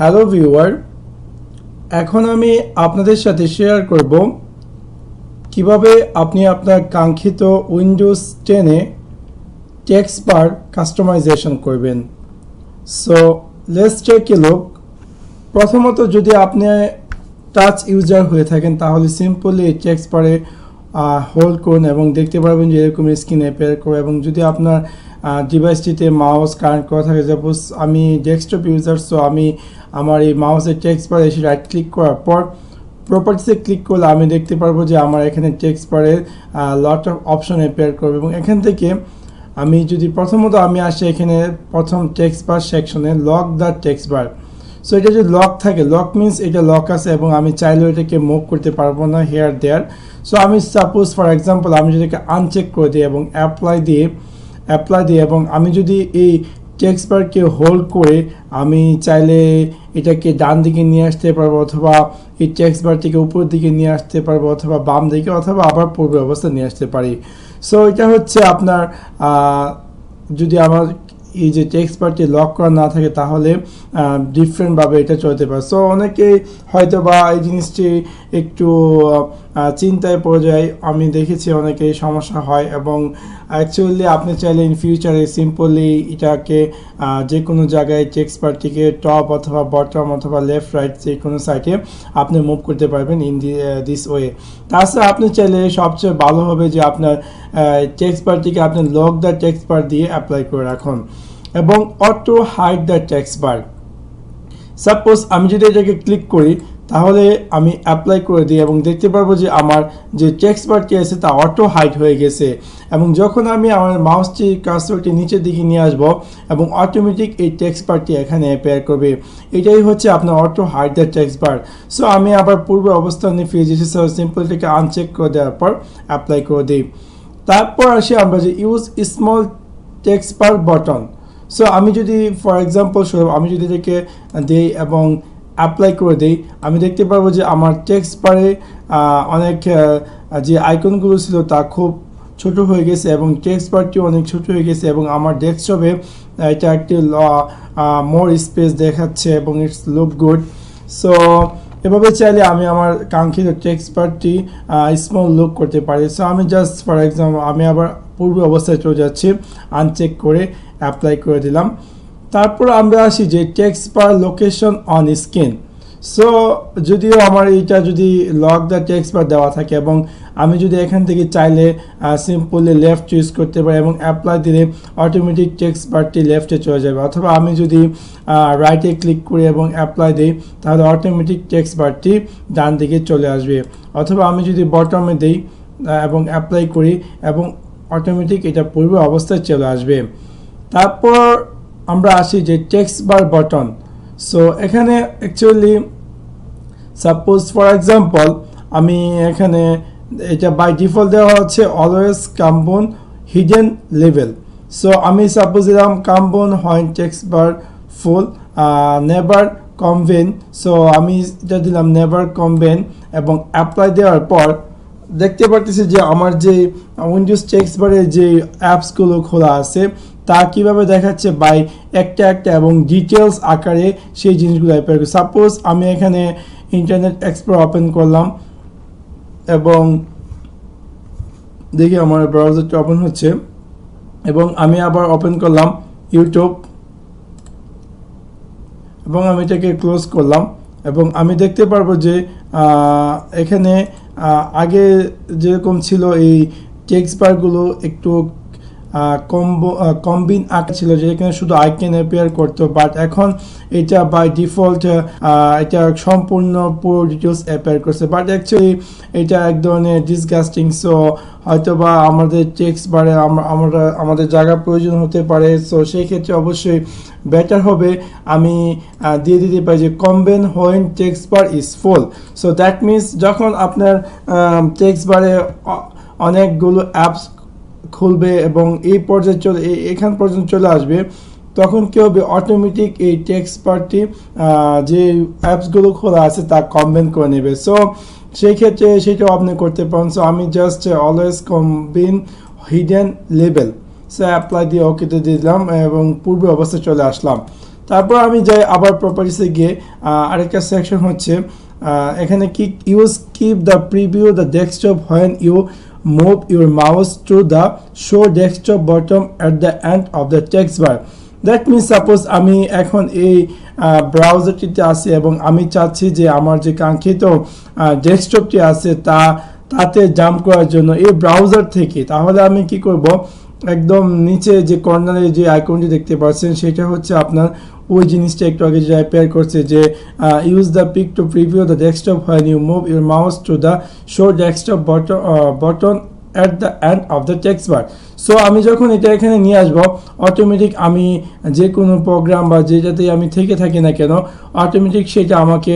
Hello viewer, এখন আমি আপনাদের সাথে শেয়ার করব কিভাবে আপনি আপনার কাঙ্ক্ষিত উইন্ডোজ 10-এ টেক্সট বার কাস্টমাইজেশন করবেন। So let's take a look. প্রথমত, যদি আপনি টাচ ইউজার হয়ে থাকেন তাহলে সিম্পলি টেক্সট বারে হোল্ড করুন এবং দেখতে পারবেন যে এরকম স্ক্রিন অ্যাপিয়ার করে। এবং যদি আপনার ডিভাইসটিতে মাউস কানেক্ট করা থাকে, সাপোজ আমি ডেস্কটপ ইউজার, সো আমি আমার এই মাউসের টেক্সট বারে এসে রাইট ক্লিক করার পর প্রপার্টিসে ক্লিক করলে আমি দেখতে পারবো যে আমার এখানে টেক্সট বারে লট অফ অপশন অ্যাপিয়ার করবে। এবং এখান থেকে আমি যদি প্রথমত আমি আসি এখানে প্রথম টেক্সট বার সেকশনে lock the text bar. So এটা যদি লক থাকে, লক মিনস এটা লক আছে এবং আমি চাইলেও এটাকে মুভ করতে পারবো না হেয়ার দেয়ার। সো আমি সাপোজ ফর এক্সাম্পল আমি যদি এটাকে আনচেক করে দিই এবং অ্যাপ্লাই দিয়ে এবং আমি যদি এই টেক্সট বারকে হোল্ড করে আমি চাইলে এটাকে ডান দিকে নিয়ে আসতে পারবো, অথবা এই টেক্সট বারটিকে উপর দিকে নিয়ে আসতে পারবো, অথবা বাম দিকে, অথবা আবার পূর্ব অবস্থা নিয়ে আসতে পারি। সো এটা হচ্ছে আপনার যদি আমার এই যে টেক্সট বারটি লক করা না থাকে তাহলে ডিফারেন্টভাবে এটা চলতে পারে। সো অনেকেই হয়তো বা এই জিনিসটি একটু চিন্তায় পড়ে যায়, আমি দেখেছি অনেকেই সমস্যা হয়। এবং অ্যাকচুয়ালি আপনি চাইলে ইন ফিউচারে সিম্পলি এটাকে যে কোনো জায়গায় টেক্সট বারটিকে টপ অথবা বটম অথবা লেফট রাইট যে কোনো সাইডে আপনি মুভ করতে পারবেন ইন দিস ওয়ে। তাছাড়া আপনি চাইলে সবচেয়ে ভালো হবে যে আপনার টেক্সট বারটিকে আপনি লক দ্য টেক্সট বার দিয়ে অ্যাপ্লাই করে রাখুন এবং auto hide the text bar. Suppose আমি যদি এটাকে ক্লিক করি তাহলে আমি অ্যাপ্লাই করে দিই এবং দেখতে পারবো যে আমার যে টেক্সট বারটি আছে তা অটো হাইড হয়ে গেছে। এবং যখন আমি আমার মাউসটি কার্সরটি নিচের দিকে নিয়ে আসবো এবং অটোমেটিক এই টেক্সট বারটি এখানে অ্যাপিয়ার করবে। এটাই হচ্ছে আপনার auto hide the text bar. So আমি আবার পূর্ব অবস্থানে ফিরে যেতে সিম্পল এটাকে আনচেক করে দেওয়ার পর অ্যাপ্লাই করে দিই। তারপর আসি আমরা যে use small text bar button. So আমি যদি ফর এক্সাম্পল আমি যদি এটাকে দিই এবং অ্যাপ্লাই করে দিই, আমি দেখতে পারবো যে আমার টেক্সট বারে অনেক যে আইকনগুলো ছিল তা খুব ছোট হয়ে গেছে এবং টেক্সট বারটিও অনেক ছোট হয়ে গেছে এবং আমার ডেস্কটপে এটা একটি মোর স্পেস দেখাচ্ছে এবং ইটস লুক গুড। সো এভাবে চাইলে আমি আমার কাঙ্ক্ষিত টেক্সট বারটি স্মল লুক করতে পারি। সো আমি জাস্ট ফর এক্সাম্পল আমি আবার পূর্ব অবস্থায় চলে যাচ্ছি, আনচেক করে অ্যাপ্লাই করে দিলাম। তারপর আমরা আসি যে text bar location on screen. So যদিও আমার এইটা যদি লক দ্য টেক্সট বার দেওয়া থাকে এবং আমি যদি এখান থেকে চাইলে সিম্পলি লেফট চুজ করতে পারি এবং অ্যাপ্লাই দিলে অটোমেটিক টেক্সট বারটি লেফটে চলে যাবে, অথবা আমি যদি রাইটে ক্লিক করি এবং অ্যাপ্লাই দিই তাহলে অটোমেটিক টেক্সট বারটি ডান দিকে চলে আসবে, অথবা আমি যদি বটমে দিই এবং অ্যাপ্লাই করি এবং অটোমেটিক এটা পূর্ব অবস্থায় চলে আসবে। তারপর আমরা আসি যে টেক্সট বার বাটন। সো এখানে অ্যাকচুয়ালি সাপোজ ফর এক্সাম্পল আমি এখানে এটা বাই ডিফল্ট দেওয়া হচ্ছে always combine hidden level. So আমি সাপোজ দিলাম combine when text bar full never combine. So আমি এটা দিলাম নেভার কমভেন এবং অ্যাপ্লাই দেওয়ার পর দেখতে পারতেছি যে আমার যে উইন্ডোজ টেক্সট বারে যে অ্যাপসগুলো খোলা আছে তা কিভাবে দেখাচ্ছে বাই একটা এবং ডিটেলস আকারে সেই জিনিসগুলো অ্যাপিয়ার করে। সাপোজ আমি এখানে ইন্টারনেট এক্সপ্লোরার ওপেন করলাম এবং দেখি আমার ব্রাউজারটা ওপেন হচ্ছে এবং আমি আবার ওপেন করলাম ইউটিউব এবং আমি এটাকে ক্লোজ করলাম এবং আমি দেখতে পারবো যে এখানে আগে যেরকম ছিল এই টেক্সট বারগুলো একটু কম্বিন আকার ছিল যেখানে শুধু আইকন অ্যাপিয়ার করতো, বাট এখন এটা বাই ডিফল্ট এটা সম্পূর্ণ পুরো ডিটেলস অ্যাপিয়ার করছে। বাট অ্যাকচুয়ালি এটা এক ধরনের ডিসগাস্টিং। সো হয়তো বা আমাদের টেক্সট বারে আমাদের জায়গা প্রয়োজন হতে পারে। সো সেই ক্ষেত্রে অবশ্যই বেটার হবে আমি দিয়ে দিতে পারি যে combine when text bar is full. So that means যখন আপনার টেক্সট বারে অনেকগুলো অ্যাপস খুলবে এবং এই পর্যায়ে এখান পর্যন্ত চলে আসবে, তখন কি হবে অটোমেটিক এই টেক্সট বারটি যে অ্যাপসগুলো খোলা আছে তা কম্বাইন করে নেবে। সো সেই ক্ষেত্রে সেটাও আপনি করতে পারেন। সো আমি just always combine hidden level so apply দিয়ে ওকেতে দিলাম এবং পূর্বে অবস্থায় চলে আসলাম। তারপর আমি যাই আবার প্রপার্টিসে গিয়ে আরেকটা সেকশন হচ্ছে এখানে কি use keep the preview the desktop when you move your mouse to the show desktop bottom at the end of the text bar. That means suppose আমি এখন এই ব্রাউজারটিতে আছি এবং আমি চাচ্ছি যে আমার যে কাঙ্ক্ষিত ডেস্কটপটি আছে তাতে জাম্প করার জন্য এই ব্রাউজার থেকে, তাহলে আমি কি করব, একদম নিচে যে কর্নারে যে আইকনটি দেখতে পাচ্ছেন সেটা হচ্ছে আপনার ওই জিনিসটা একটু আগে যে অ্যাপিয়ার করছে যে use the peek to preview the desktop when you move your mouse to the show desktop button at the end of the text bar. So আমি যখন এটা এখানে নিয়ে আসবো, অটোমেটিক আমি যে কোনো প্রোগ্রাম বা যেটাতেই আমি থেকে থাকি না কেন, অটোমেটিক সেটা আমাকে